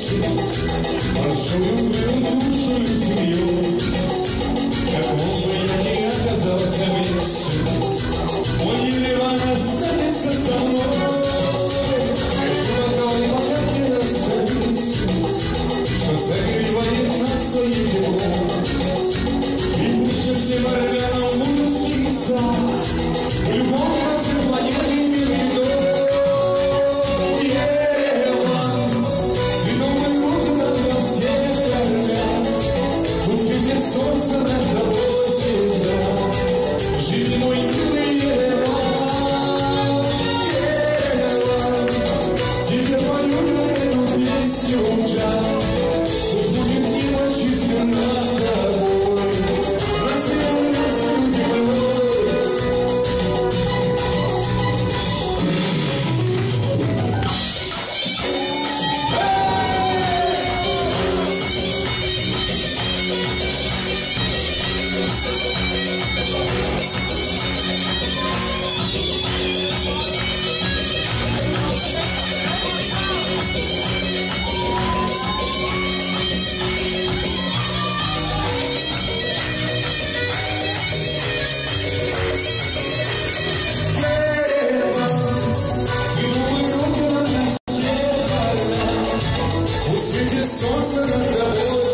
вечер, большую душу и семью. Каков бы я ни оказался вечер, мой Ереван останется со мной. Хочу одной пока не расстаться, что согревает нас своим теплом. И пусть всем органам будут сниться в любом конце планеты мирный дом. Солнце над тобой всегда, жизнь мой милый Ереван, Ереван, тебе пою эту песню джа, пусть будет небо чисто над тобой, рассвет нас землей. Солнце над тобой.